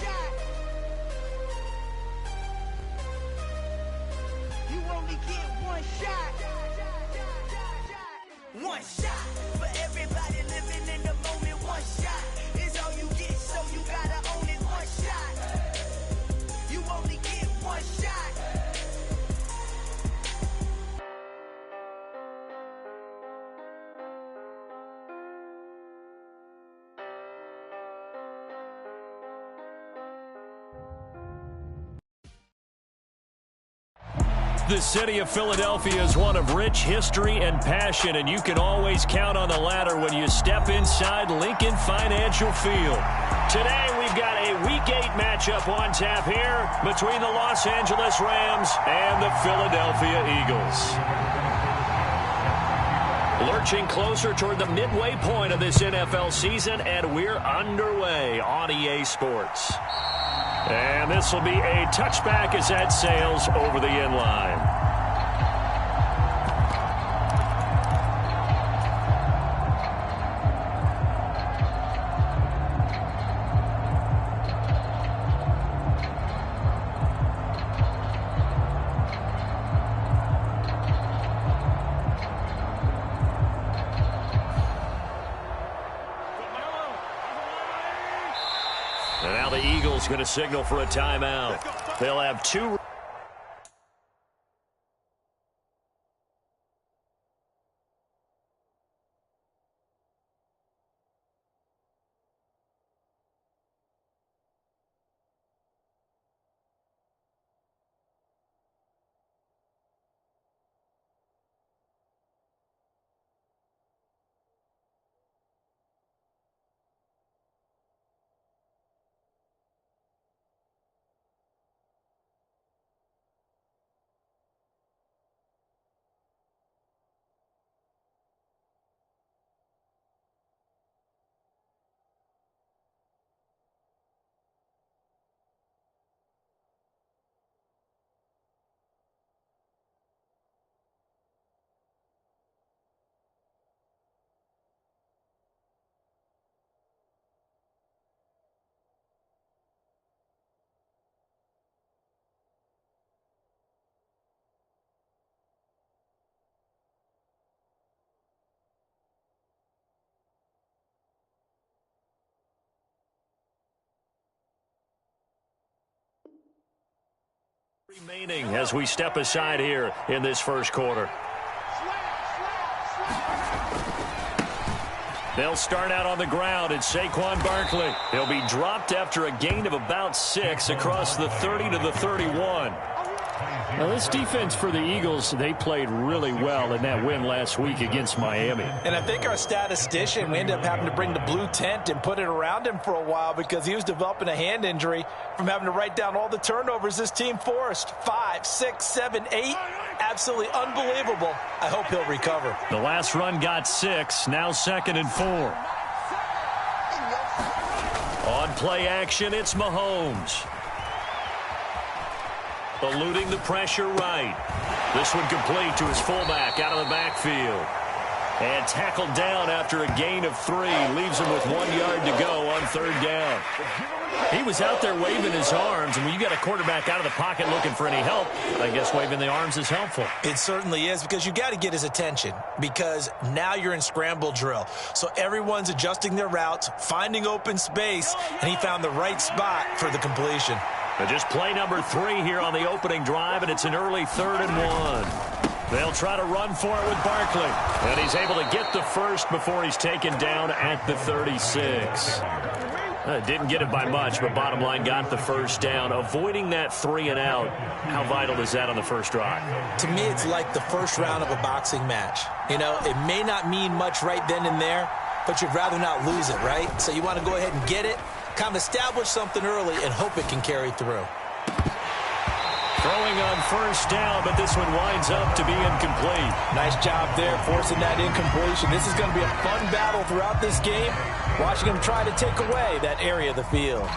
shot. You only get one shot. One shot for everybody living in the moment. One shot is all you get, so you gotta own it. One shot. You only get one shot. The city of Philadelphia is one of rich history and passion, and you can always count on the latter when you step inside Lincoln Financial Field. Today, we've got a Week 8 matchup on tap here between the Los Angeles Rams and the Philadelphia Eagles. Lurching closer toward the midway point of this NFL season, and we're underway on EA Sports. And this will be a touchback as that sails over the end line. And now the Eagles going to signal for a timeout. They'll have two. Remaining as we step aside here in this first quarter. They'll start out on the ground. It's Saquon Barkley. He'll be dropped after a gain of about 6 across the 30 to the 31. Now, this defense for the Eagles, they played really well in that win last week against Miami. And I think our statistician, we ended up having to bring the blue tent and put it around him for a while because he was developing a hand injury from having to write down all the turnovers this team forced. 5, 6, 7, 8. Absolutely unbelievable. I hope he'll recover. The last run got 6. Now 2nd and 4. On play action, it's Mahomes. Eluding the pressure right. This one complete to his fullback out of the backfield. And tackled down after a gain of 3. Leaves him with 1 yard to go on 3rd down. He was out there waving his arms, and when you got a quarterback out of the pocket looking for any help, I guess waving the arms is helpful. It certainly is, because you got to get his attention, because now you're in scramble drill. So everyone's adjusting their routes, finding open space, and he found the right spot for the completion. Now just play number 3 here on the opening drive, and it's an early 3rd and 1. They'll try to run for it with Barkley. And he's able to get the first before he's taken down at the 36. Didn't get it by much, but bottom line got the first down. Avoiding that 3 and out, how vital is that on the first drive? To me, it's like the first round of a boxing match. You know, it may not mean much right then and there, but you'd rather not lose it, right? So you want to go ahead and get it, kind of establish something early, and hope it can carry through. Throwing on first down, but this one winds up to be incomplete. Nice job there, forcing that incompletion. This is going to be a fun battle throughout this game. Watching him try to take away that area of the field.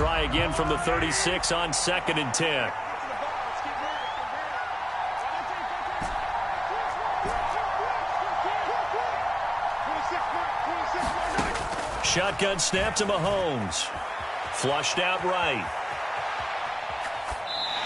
try again from the 36 on 2nd and 10. Shotgun snap to Mahomes. Flushed out right.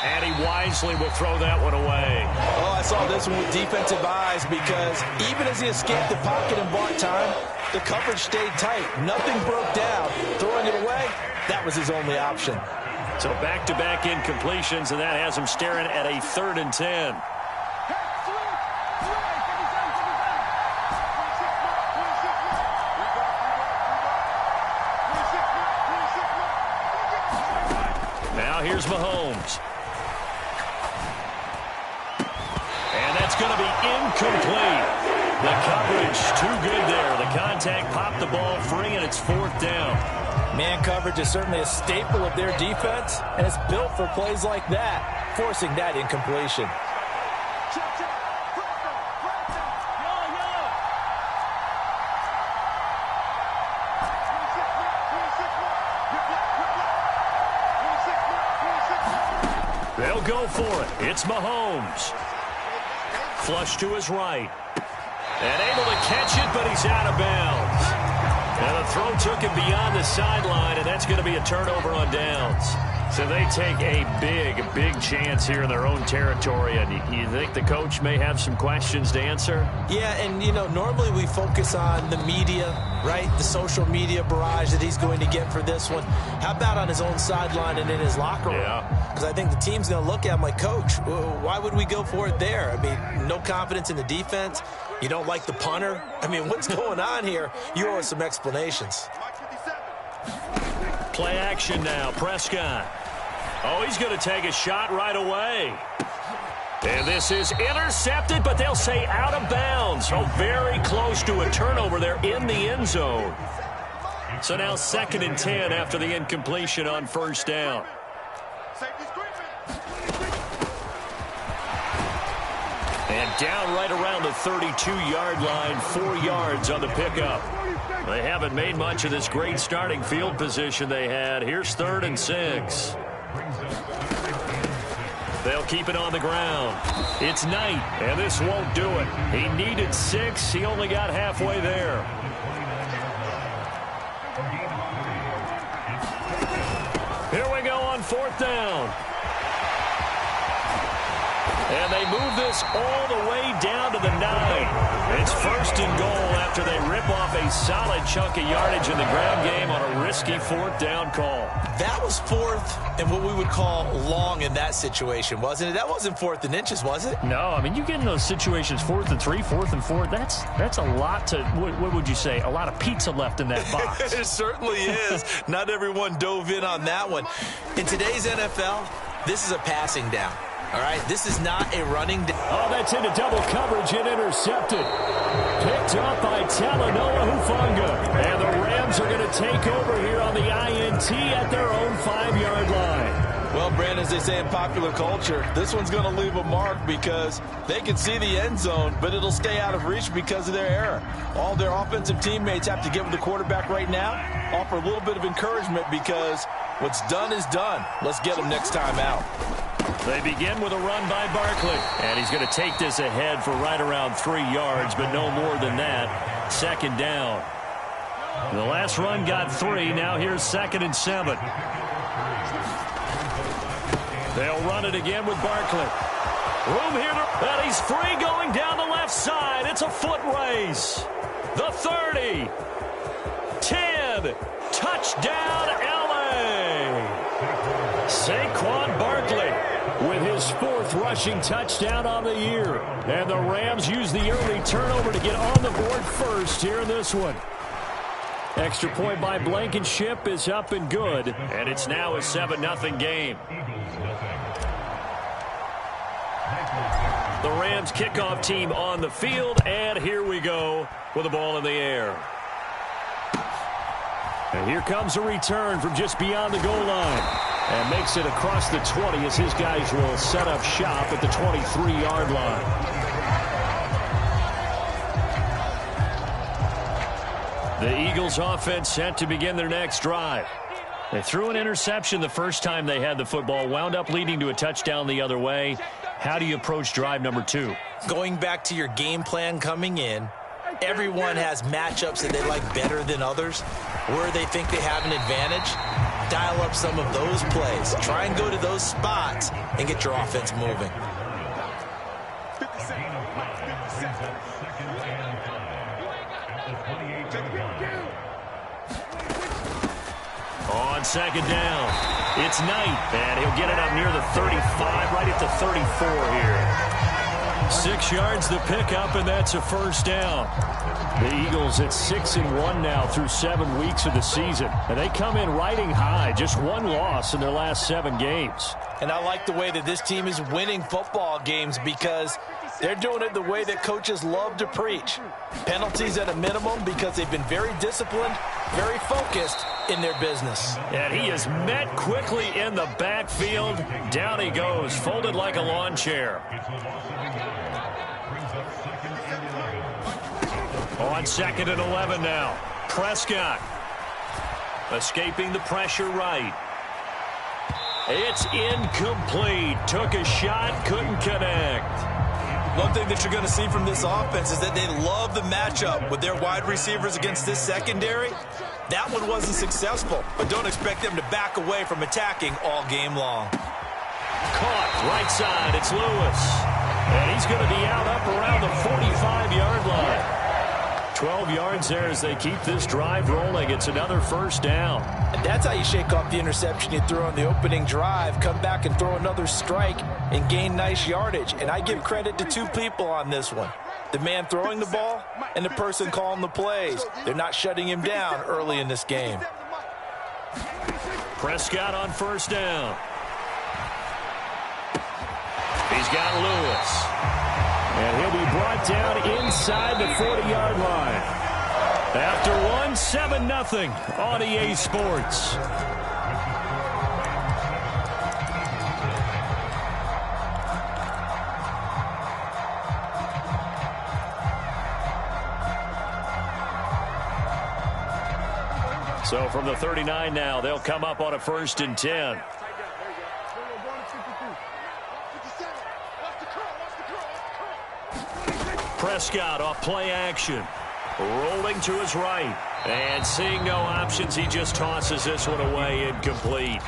And he wisely will throw that one away. Oh, I saw this one with defensive eyes because even as he escaped the pocket and bought time, the coverage stayed tight. Nothing broke down. Throwing it away, that was his only option. So back-to-back incompletions, and that has him staring at a 3rd and 10. Now here's Mahomes. And that's going to be incomplete. The coverage too good there. The contact popped the ball free, and it's 4th down. Man coverage is certainly a staple of their defense, and it's built for plays like that, forcing that incompletion. They'll go for it. It's Mahomes. Flush to his right. And able to catch it, but he's out of bounds. And the throw took him beyond the sideline, and that's going to be a turnover on downs. So they take a big chance here in their own territory. And you think the coach may have some questions to answer? Yeah, and, you know, normally we focus on the media, right? The social media barrage that he's going to get for this one. How about on his own sideline and in his locker room? Yeah. Because I think the team's going to look at him like, Coach, why would we go for it there? I mean, no confidence in the defense. You don't like the punter? I mean, what's going on here? You owe us some explanations. Play action now. Prescott. Oh, he's going to take a shot right away. And this is intercepted, but they'll say out of bounds. So very close to a turnover there in the end zone. So now 2nd and 10 after the incompletion on 1st down. And down right around the 32-yard line, 4 yards on the pickup. They haven't made much of this great starting field position they had. Here's 3rd and 6. They'll keep it on the ground. It's Knight, and this won't do it. He needed 6. He only got halfway there. Here we go on 4th down. And they move this all the way down to the 9. It's 1st and goal after they rip off a solid chunk of yardage in the ground game on a risky 4th down call. That was 4th and what we would call long in that situation, wasn't it? That wasn't 4th and inches, was it? No, I mean, you get in those situations 4th and 3, 4th and 4. That's a lot to, what would you say, a lot of pizza left in that box. It certainly is. Not everyone dove in on that one. In today's NFL, this is a passing down. All right, this is not a running down. Oh, that's into double coverage and intercepted. Picked up by Talanoa Hufanga. And the Rams are going to take over here on the INT at their own 5-yard line. Well, Brandon, as they say in popular culture, this one's going to leave a mark because they can see the end zone, but it'll stay out of reach because of their error. All their offensive teammates have to get with the quarterback right now, offer a little bit of encouragement because what's done is done. Let's get them next time out. They begin with a run by Barkley. And he's going to take this ahead for right around 3 yards, but no more than that. 2nd down. The last run got 3. Now here's 2nd and 7. They'll run it again with Barkley. Room here, and he's free going down the left side. It's a foot race. The 30. 10. Touchdown, L.A. Saquon Barkley with his 4th rushing touchdown on the year. And the Rams use the early turnover to get on the board first here in this one. Extra point by Blankenship is up and good. And it's now a 7-0 game. The Rams kickoff team on the field. And here we go with the ball in the air. And here comes a return from just beyond the goal line. And makes it across the 20 as his guys will set up shop at the 23-yard line. The Eagles offense set to begin their next drive. They threw an interception the first time they had the football, wound up leading to a touchdown the other way. How do you approach drive number 2? Going back to your game plan coming in, everyone has matchups that they like better than others. Where they think they have an advantage, dial up some of those plays. Try and go to those spots and get your offense moving. On second down, it's Knight, and he'll get it up near the 35, right at the 34 here. 6 yards the pickup, and that's a first down. The Eagles at 6-1 now through 7 weeks of the season, and they come in riding high, just 1 loss in their last 7 games. And I like the way that this team is winning football games because they're doing it the way that coaches love to preach. Penalties at a minimum because they've been very disciplined, very focused in their business. And he is met quickly in the backfield. Down he goes, folded like a lawn chair. On 2nd and 11 now. Prescott escaping the pressure right. It's incomplete. Took a shot, couldn't connect. One thing that you're going to see from this offense is that they love the matchup with their wide receivers against this secondary. That one wasn't successful, but don't expect them to back away from attacking all game long. Caught right side. It's Lewis. And he's going to be out up around the 45-yard line. 12 yards there as they keep this drive rolling. It's another first down. And that's how you shake off the interception you threw on the opening drive. Come back and throw another strike and gain nice yardage. And I give credit to 2 people on this one. The man throwing the ball and the person calling the plays. They're not shutting him down early in this game. Prescott on first down. He's got Lewis. And he'll be brought down inside the 40-yard line. After 7-0 on EA Sports. So from the 39 now, they'll come up on a 1st and 10. Prescott off play action. Rolling to his right. And seeing no options, he just tosses this one away incomplete.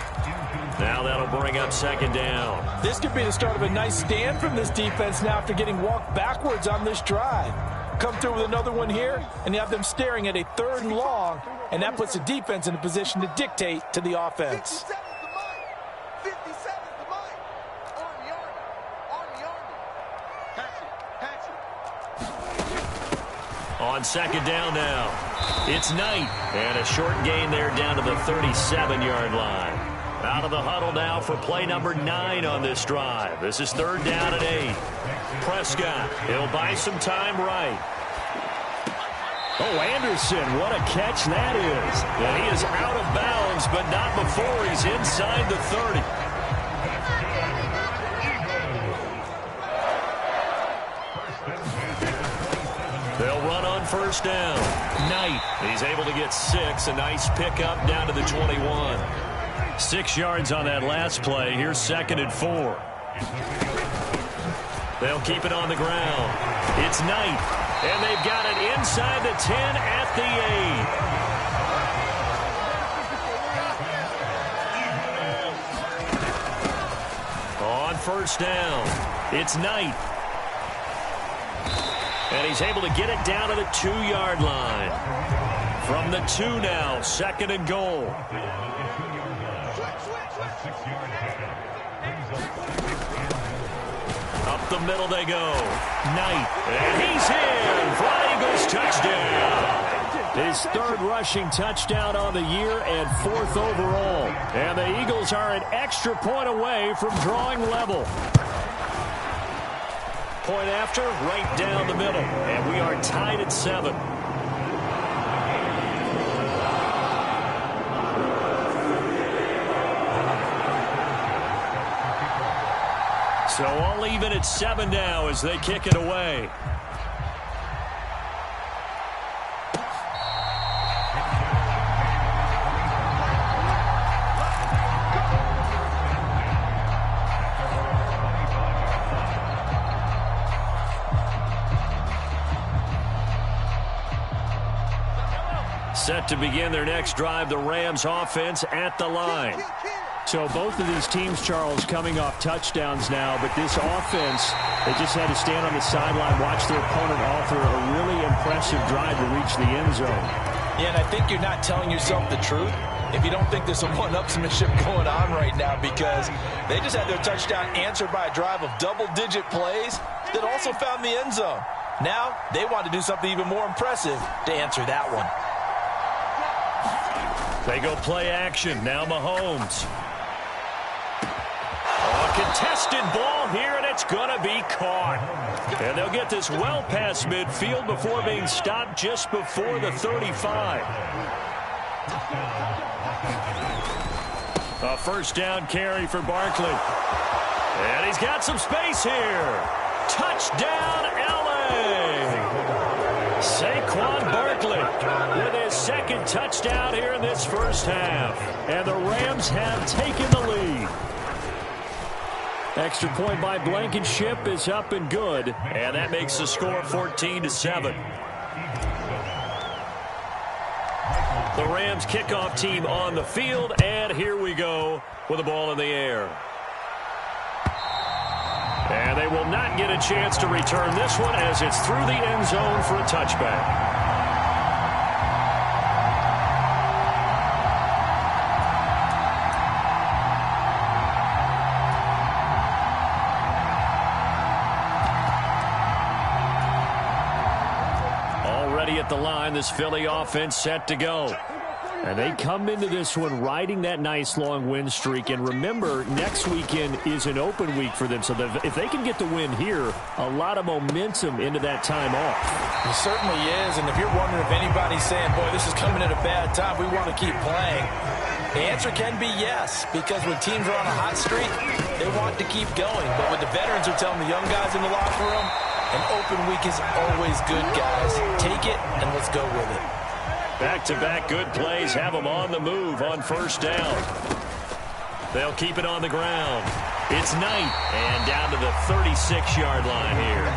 Now that'll bring up 2nd down. This could be the start of a nice stand from this defense now after getting walked backwards on this drive. Come through with another one here, and you have them staring at a 3rd and long, and that puts the defense in a position to dictate to the offense. On 2nd down now, it's Knight. And a short gain there down to the 37-yard line. Out of the huddle now for play number 9 on this drive. This is 3rd down and 8. Prescott, he'll buy some time right. Oh, Anderson, what a catch that is. And he is out of bounds, but not before he's inside the 30. They'll run on 1st down. Knight, he's able to get 6. A nice pickup down to the 21. 6 yards on that last play. Here's 2nd and 4. They'll keep it on the ground. It's Knight, and they've got it inside the 10 at the 8. On 1st down, it's Knight. And he's able to get it down to the 2-yard line. From the 2 now, 2nd and goal. Up the middle they go. Knight, and he's in for an Eagles touchdown. His 3rd rushing touchdown on the year and 4th overall. And the Eagles are an extra point away from drawing level. Point after, right down the middle. And we are tied at 7. So all even at 7 now as they kick it away. set to begin their next drive, the Rams offense at the line. So both of these teams, Charles, coming off touchdowns now, but this offense, they just had to stand on the sideline, watch their opponent offer a really impressive drive to reach the end zone. Yeah, and I think you're not telling yourself the truth if you don't think there's some one-upsmanship going on right now, because they just had their touchdown answered by a drive of double-digit plays that also found the end zone. Now they want to do something even more impressive to answer that one. They go play action. Now Mahomes. A contested ball here, and it's going to be caught. And they'll get this well past midfield before being stopped just before the 35. A first down carry for Barkley. And he's got some space here. Touchdown, LA! Saquon Barkley with his second touchdown here in this first half. And the Rams have taken the lead. Extra point by Blankenship is up and good. And that makes the score 14-7. The Rams kickoff team on the field, and here we go with the ball in the air. And they will not get a chance to return this one as it's through the end zone for a touchback. Already at the line, this Philly offense set to go. And they come into this one riding that nice long win streak. And remember, next weekend is an open week for them. So if they can get the win here, a lot of momentum into that time off. It certainly is. And if you're wondering if anybody's saying, boy, this is coming at a bad time, we want to keep playing, the answer can be yes. Because when teams are on a hot streak, they want to keep going. But what the veterans are telling the young guys in the locker room, an open week is always good, guys. Take it and let's go with it. Back-to-back good plays have them on the move on first down. They'll keep it on the ground. It's Knight, and down to the 36-yard line here.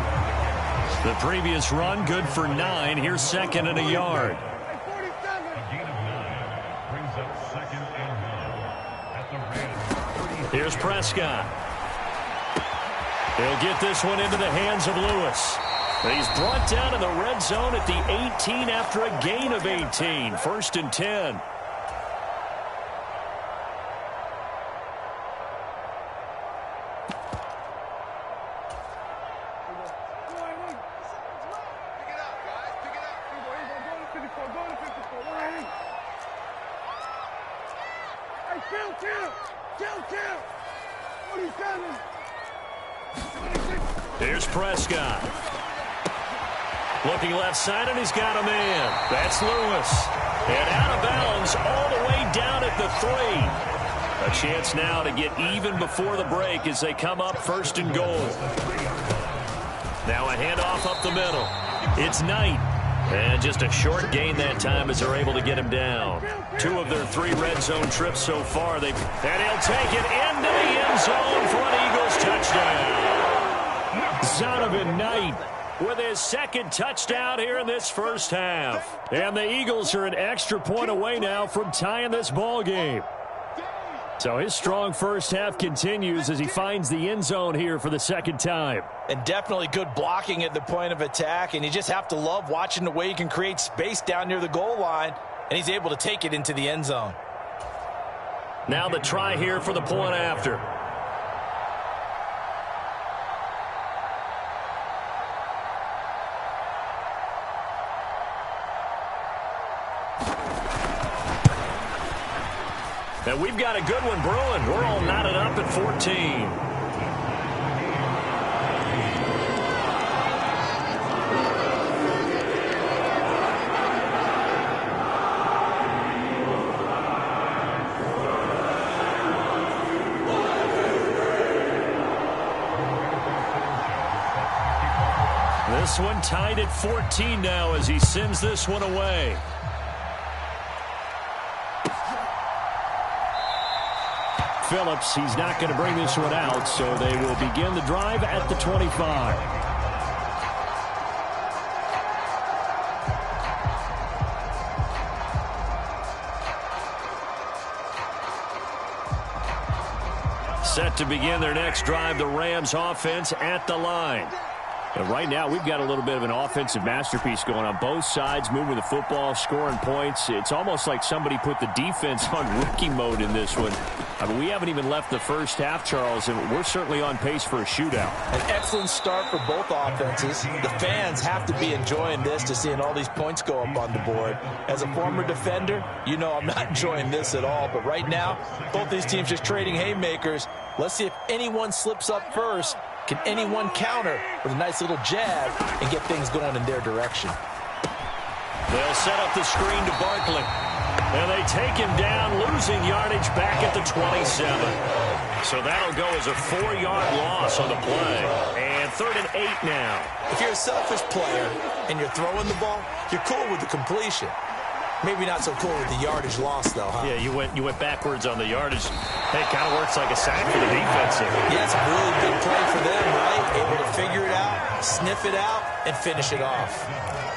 The previous run good for 9. Here's second and a yard. Here's Prescott. He'll get this one into the hands of Lewis. And he's brought down in the red zone at the 18 after a gain of 18. First and 10. Here's Prescott. Looking left side, and he's got a man. That's Lewis. And out of bounds all the way down at the 3. A chance now to get even before the break as they come up first and goal. Now a handoff up the middle. It's Knight. And just a short gain that time as they're able to get him down. 2 of their 3 red zone trips so far. And he'll take it into the end zone for an Eagles touchdown. Zonovan Knight with his second touchdown here in this first half. And the Eagles are an extra point away now from tying this ball game. So his strong first half continues as he finds the end zone here for the second time. And definitely good blocking at the point of attack. And you just have to love watching the way he can create space down near the goal line. And he's able to take it into the end zone. Now the try here for the point after. And we've got a good one brewing. We're all knotted up at 14. This one tied at 14 now as he sends this one away. Phillips, he's not going to bring this one out, so they will begin the drive at the 25. set to begin their next drive. The Rams offense at the line. And right now, we've got a little bit of an offensive masterpiece going on both sides, moving the football, scoring points. It's almost like somebody put the defense on rookie mode in this one. I mean, we haven't even left the first half, Charles, and we're certainly on pace for a shootout. An excellent start for both offenses. The fans have to be enjoying this to seeing all these points go up on the board. As a former defender, you know I'm not enjoying this at all. But right now, both these teams just trading haymakers. Let's see if anyone slips up first. Can anyone counter with a nice little jab and get things going in their direction? They'll set up the screen to Barkley. And they take him down, losing yardage back at the 27. So that'll go as a 4-yard loss on the play. And 3rd and 8 now. If you're a selfish player and you're throwing the ball, you're cool with the completion. Maybe not so cool with the yardage loss, though, huh? Yeah, you went backwards on the yardage. Hey, it kind of works like a sack for the defense. Yeah, it's a really big play for them, right? Able to figure it out, sniff it out, and finish it off.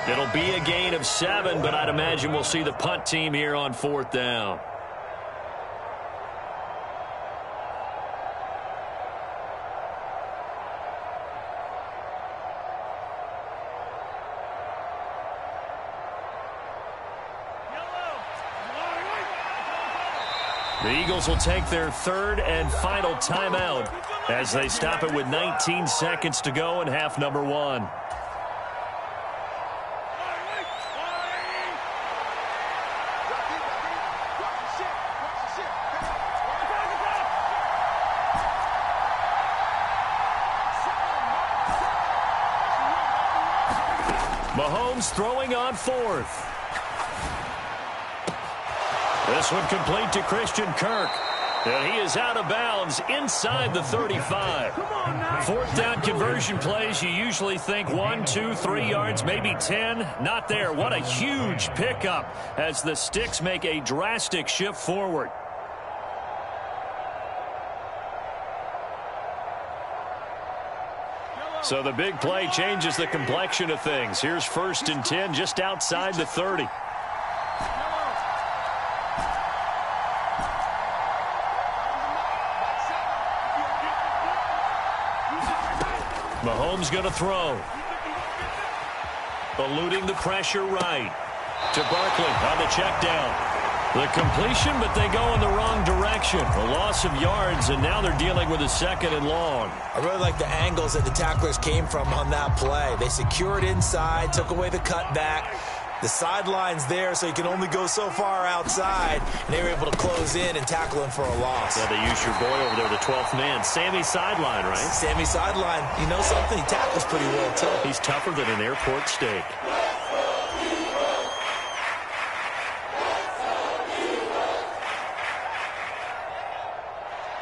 It'll be a gain of 7, but I'd imagine we'll see the punt team here on 4th down. The Eagles will take their 3rd and final timeout as they stop it with 19 seconds to go in half number 1. Mahomes throwing on 4th. This one complete to Christian Kirk. And he is out of bounds inside the 35. 4th down conversion plays, you usually think 1, 2, 3 yards, maybe 10. Not there. What a huge pickup as the Sticks make a drastic shift forward. So the big play changes the complexion of things. Here's 1st and 10 just outside the 30. Mahomes going to throw. Eluding the pressure right. To Barkley on the check down. The completion, but they go in the wrong direction. A loss of yards, and now they're dealing with a 2nd and long. I really like the angles that the tacklers came from on that play. They secured inside, took away the cutback. The sideline's there, so you can only go so far outside, and they were able to close in and tackle him for a loss. Yeah, they use your boy over there, the 12th man. Sammy Sideline, right? Sammy Sideline. You know something? He tackles pretty well, too. He's tougher than an airport steak.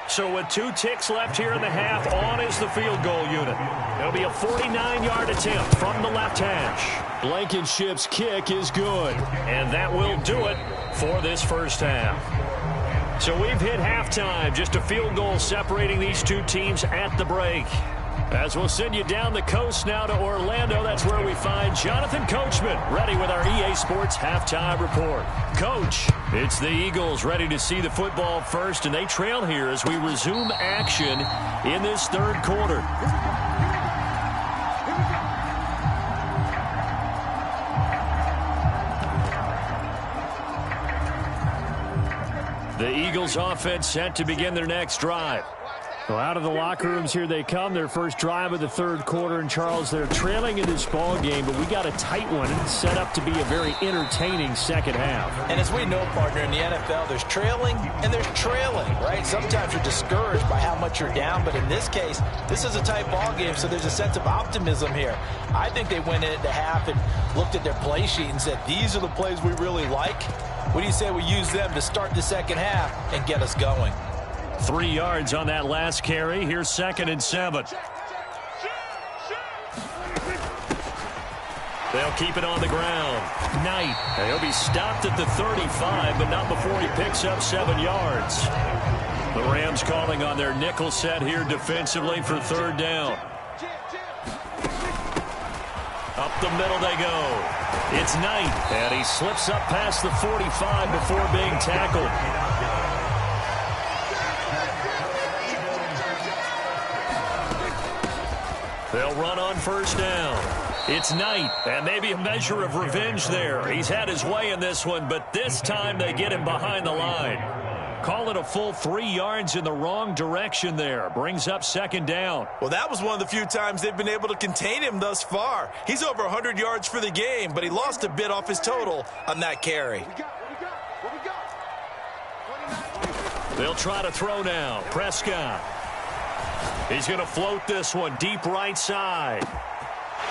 So with 2 ticks left here in the half, on is the field goal unit. It'll be a 49-yard attempt from the left hash. Blankenship's kick is good, and that will do it for this first half. So we've hit halftime, just a field goal separating these two teams at the break. As we'll send you down the coast now to Orlando, that's where we find Jonathan Coachman ready with our EA Sports halftime report. Coach, it's the Eagles ready to see the football first, and they trail here as we resume action in this 3rd quarter. The Eagles offense set to begin their next drive. Well, out of the locker rooms here they come, their first drive of the 3rd quarter. And, Charles, they're trailing in this ball game, but we got a tight one and it's set up to be a very entertaining 2nd half. And as we know, partner, in the NFL, there's trailing and there's trailing, right? Sometimes you're discouraged by how much you're down, but in this case, this is a tight ball game, so there's a sense of optimism here. I think they went into half and looked at their play sheet and said, these are the plays we really like. What do you say we use them to start the 2nd half and get us going? 3 yards on that last carry. Here's 2nd and 7. They'll keep it on the ground. Knight. He'll be stopped at the 35, but not before he picks up 7 yards. The Rams calling on their nickel set here defensively for 3rd down. Up the middle they go. It's Knight, and he slips up past the 45 before being tackled. They'll run on first down. It's Knight, and maybe a measure of revenge there. He's had his way in this one, but this time they get him behind the line. Call it a full 3 yards in the wrong direction there. Brings up second down. Well, that was one of the few times they've been able to contain him thus far. He's over 100 yards for the game, but he lost a bit off his total on that carry. They'll try to throw now. Prescott. He's going to float this one deep right side.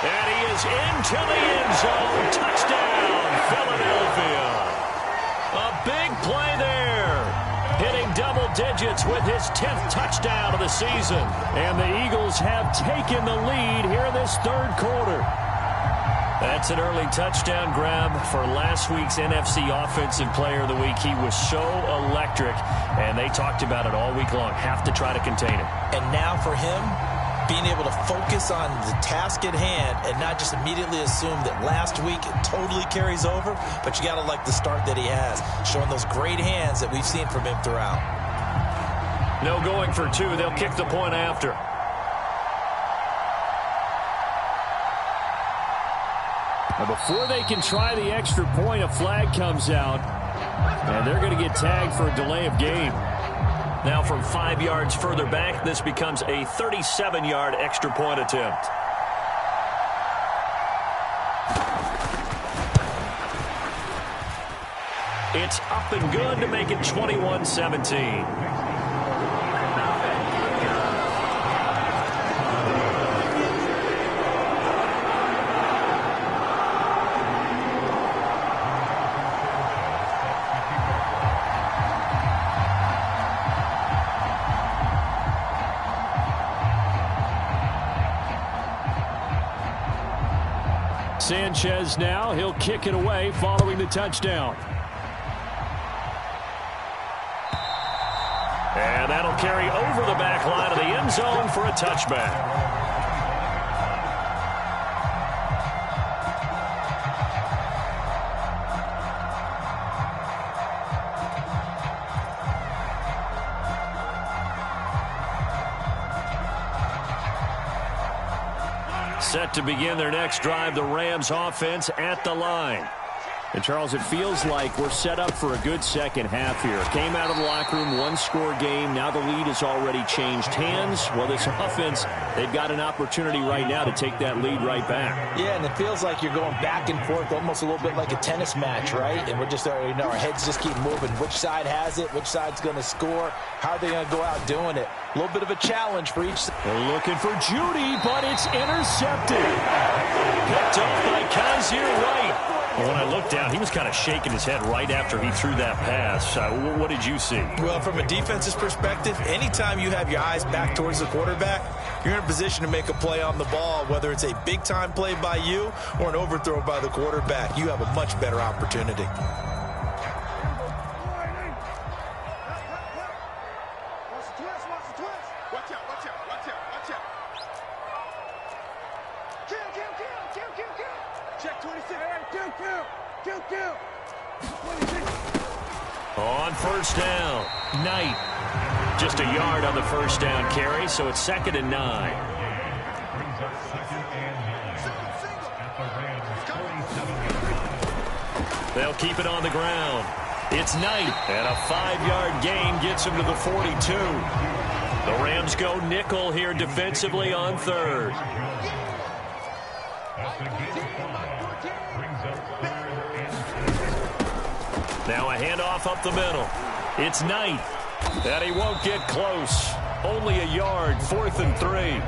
And he is into the end zone. Touchdown, Philadelphia. A big play there. Hitting double digits with his 10th touchdown of the season. And the Eagles have taken the lead here in this third quarter. That's an early touchdown grab for last week's NFC Offensive Player of the Week. He was so electric, and they talked about it all week long. Have to try to contain him. And now for him, being able to focus on the task at hand and not just immediately assume that last week it totally carries over, but you got to like the start that he has, showing those great hands that we've seen from him throughout. No going for two. They'll kick the point after. Now before they can try the extra point, a flag comes out, and they're going to get tagged for a delay of game. Now from 5 yards further back, this becomes a 37-yard extra point attempt. It's up and good to make it 21-17. Sanchez now, he'll kick it away following the touchdown. And that'll carry over the back line of the end zone for a touchback. Set to begin their next drive, the Rams offense at the line. And, Charles, it feels like we're set up for a good second half here. Came out of the locker room, one-score game. Now the lead has already changed hands. Well, this offense, they've got an opportunity right now to take that lead right back. Yeah, and it feels like you're going back and forth, almost a little bit like a tennis match, right? And we're just, our heads just keep moving. Which side has it? Which side's going to score? How are they going to go out doing it? A little bit of a challenge for each side. They're looking for Judy, but it's intercepted. Picked off by Kaiser Wright. When I looked down, he was kind of shaking his head right after he threw that pass. What did you see? Well, from a defense's perspective, anytime you have your eyes back towards the quarterback, you're in a position to make a play on the ball, whether it's a big-time play by you or an overthrow by the quarterback. You have a much better opportunity. On first down, Knight. Just a yard on the first down carry, so it's 2nd and 9. They'll keep it on the ground. It's Knight, and a 5-yard gain gets him to the 42. The Rams go nickel here defensively on 3rd. Now a handoff up the middle. It's Knight. And he won't get close. Only a yard, 4th and 3.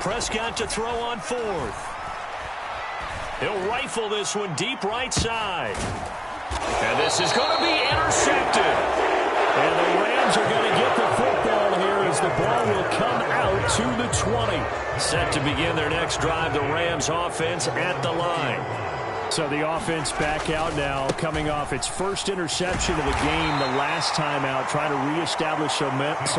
Prescott to throw on 4th. He'll rifle this one deep right side. And this is going to be intercepted. And the Rams are going to get the football here as the ball will come out to the 20. Set to begin their next drive, the Rams offense at the line. So the offense back out now, coming off its first interception of the game the last time out, trying to reestablish some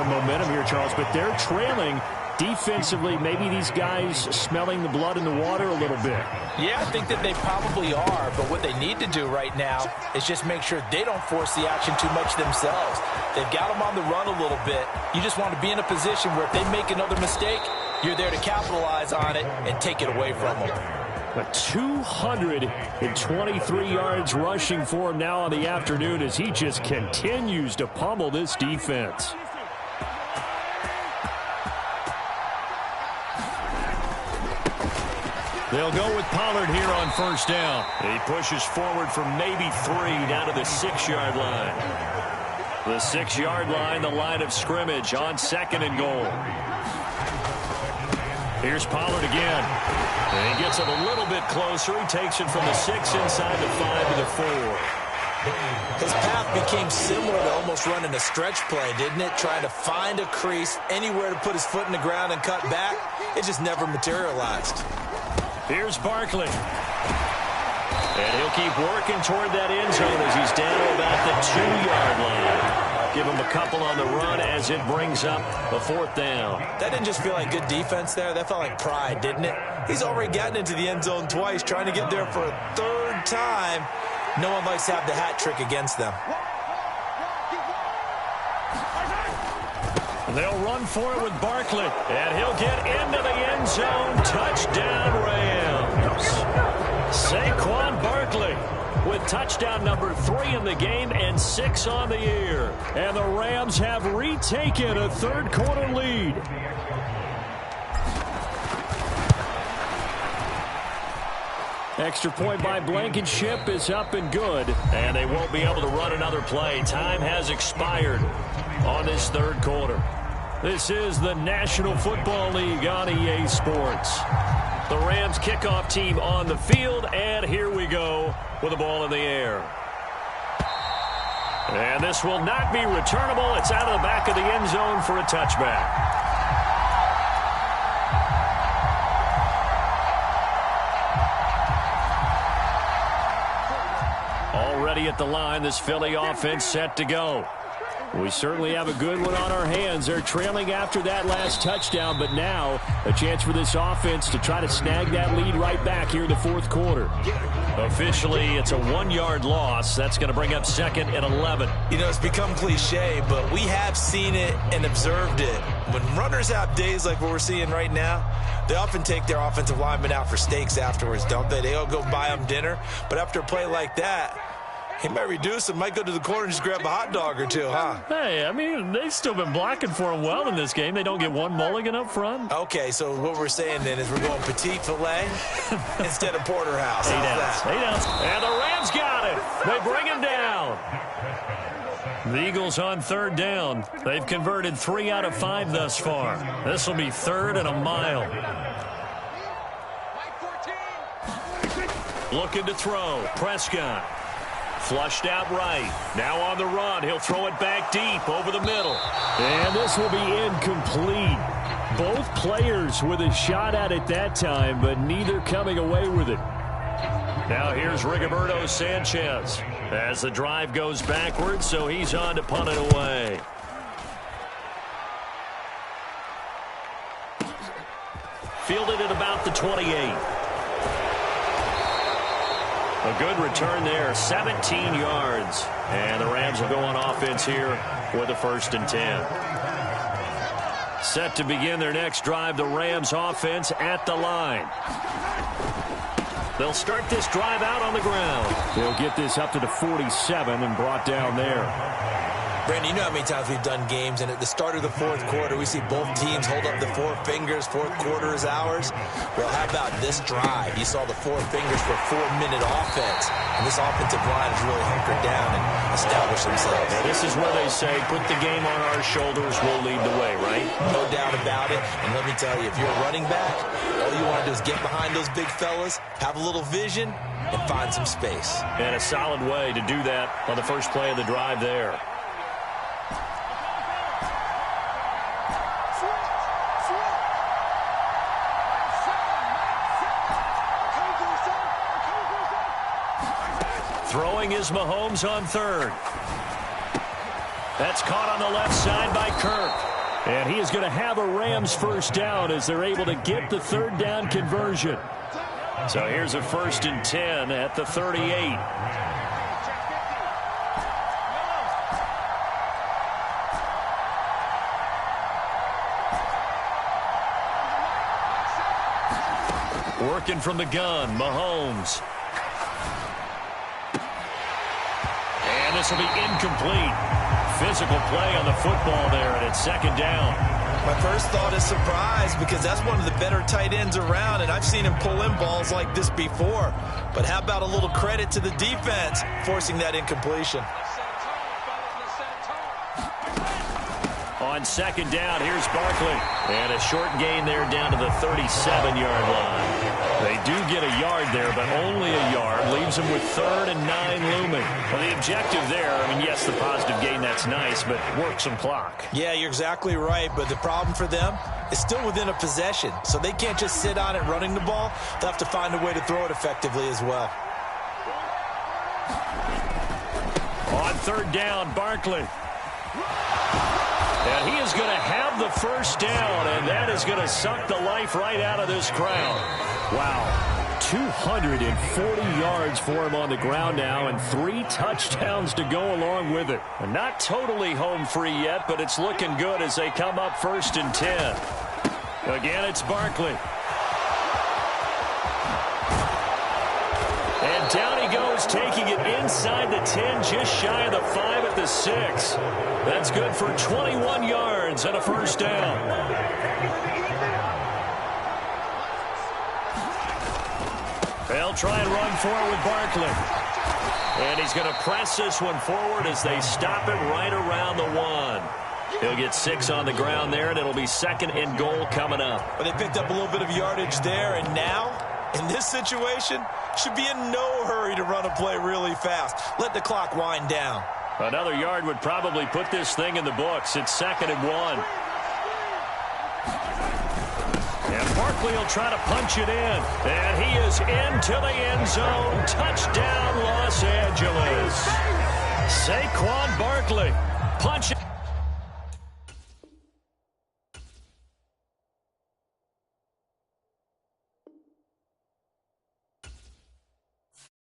momentum here, Charles. But they're trailing defensively, maybe these guys smelling the blood in the water a little bit. Yeah, I think that they probably are, but what they need to do right now is just make sure they don't force the action too much themselves. They've got them on the run a little bit. You just want to be in a position where if they make another mistake, you're there to capitalize on it and take it away from them. But 223 yards rushing for him now on the afternoon as he just continues to pummel this defense. They'll go with Pollard here on first down. He pushes forward for maybe 3 down to the 6-yard line. The 6-yard line, the line of scrimmage on 2nd and goal. Here's Pollard again. And he gets it a little bit closer. He takes it from the 6 inside the 5 to the 4. His path became similar to almost running a stretch play, didn't it? Trying to find a crease, anywhere to put his foot in the ground and cut back. It just never materialized. Here's Barkley. And he'll keep working toward that end zone as he's down about the 2-yard line. Give him a couple on the run as it brings up a 4th down. That didn't just feel like good defense there. That felt like pride, didn't it? He's already gotten into the end zone twice, trying to get there for a 3rd time. No one likes to have the hat trick against them. They'll run for it with Barkley, and he'll get into the end zone. Touchdown, Rams. Saquon Barkley with touchdown number 3 in the game and 6 on the year. And the Rams have retaken a 3rd quarter lead. Extra point by Blankenship is up and good. And they won't be able to run another play. Time has expired on this 3rd quarter. This is the National Football League on EA Sports. The Rams kickoff team on the field, and here we go with the ball in the air. And this will not be returnable. It's out of the back of the end zone for a touchback. Already at the line, this Philly offense set to go. We certainly have a good one on our hands. They're trailing after that last touchdown, but now a chance for this offense to try to snag that lead right back here in the 4th quarter. Officially, it's a 1-yard loss. That's going to bring up 2nd and 11. You know, it's become cliche, but we have seen it and observed it. When runners have days like what we're seeing right now, they often take their offensive linemen out for steaks afterwards, don't they? They all go buy them dinner, but after a play like that, he might reduce it, might go to the corner and just grab a hot dog or two, huh? Hey, I mean, they've still been blocking for him well in this game. They don't get one mulligan up front. Okay, so what we're saying then is we're going petite filet instead of porterhouse. 8 ounce. 8 ounce. And the Rams got it. They bring him down. The Eagles on 3rd down. They've converted 3 out of 5 thus far. This will be 3rd and a mile. Looking to throw. Prescott. Flushed out right. Now on the run. He'll throw it back deep over the middle. And this will be incomplete. Both players with a shot at it that time, but neither coming away with it. Now here's Rigoberto Sanchez as the drive goes backwards, so he's on to punt it away. Fielded at about the 28. A good return there, 17 yards. And the Rams will go on offense here with a 1st and 10. Set to begin their next drive, the Rams offense at the line. They'll start this drive out on the ground. They'll get this up to the 47 and brought down there. Brandon, you know how many times we've done games, and at the start of the 4th quarter, we see both teams hold up the 4 fingers. 4th quarter is ours. Well, how about this drive? You saw the 4 fingers for a 4-minute offense, and this offensive line has really hunkered down and established themselves. Now, this is where they say, put the game on our shoulders, we'll lead the way, right? No doubt about it. And let me tell you, if you're a running back, all you want to do is get behind those big fellas, have a little vision, and find some space. And a solid way to do that on the first play of the drive there. Throwing is Mahomes on 3rd. That's caught on the left side by Kirk. And he is going to have a Rams first down as they're able to get the third down conversion. So here's a 1st and 10 at the 38. Working from the gun, Mahomes. And this will be incomplete. Physical play on the football there, and it's 2nd down. My first thought is surprise because that's one of the better tight ends around, and I've seen him pull in balls like this before. But how about a little credit to the defense forcing that incompletion? On 2nd down, here's Barkley. And a short gain there down to the 37-yard line. They do get a yard there, but only a yard. Leaves them with 3rd and 9 looming. Well, the objective there, I mean, yes, the positive gain, that's nice, but work some clock. Yeah, you're exactly right, but the problem for them is still within a possession. So they can't just sit on it running the ball. They'll have to find a way to throw it effectively as well. On 3rd down, Barkley. And he is going to have the first down, and that is going to suck the life right out of this crowd. Wow, 240 yards for him on the ground now, and 3 touchdowns to go along with it. And not totally home free yet, but it's looking good as they come up 1st and 10. Again, it's Barkley. And down he goes, taking it inside the 10, just shy of the 5 at the 6. That's good for 21 yards and a first down. They'll try and run forward with Barkley. And he's going to press this one forward as they stop it right around the 1. He'll get 6 on the ground there, and it'll be 2nd and goal coming up. But they picked up a little bit of yardage there, and now, in this situation, should be in no hurry to run a play really fast. Let the clock wind down. Another yard would probably put this thing in the books. It's 2nd and 1. And Barkley will try to punch it in. And he is into the end zone. Touchdown, Los Angeles. Saquon Barkley. Punch it.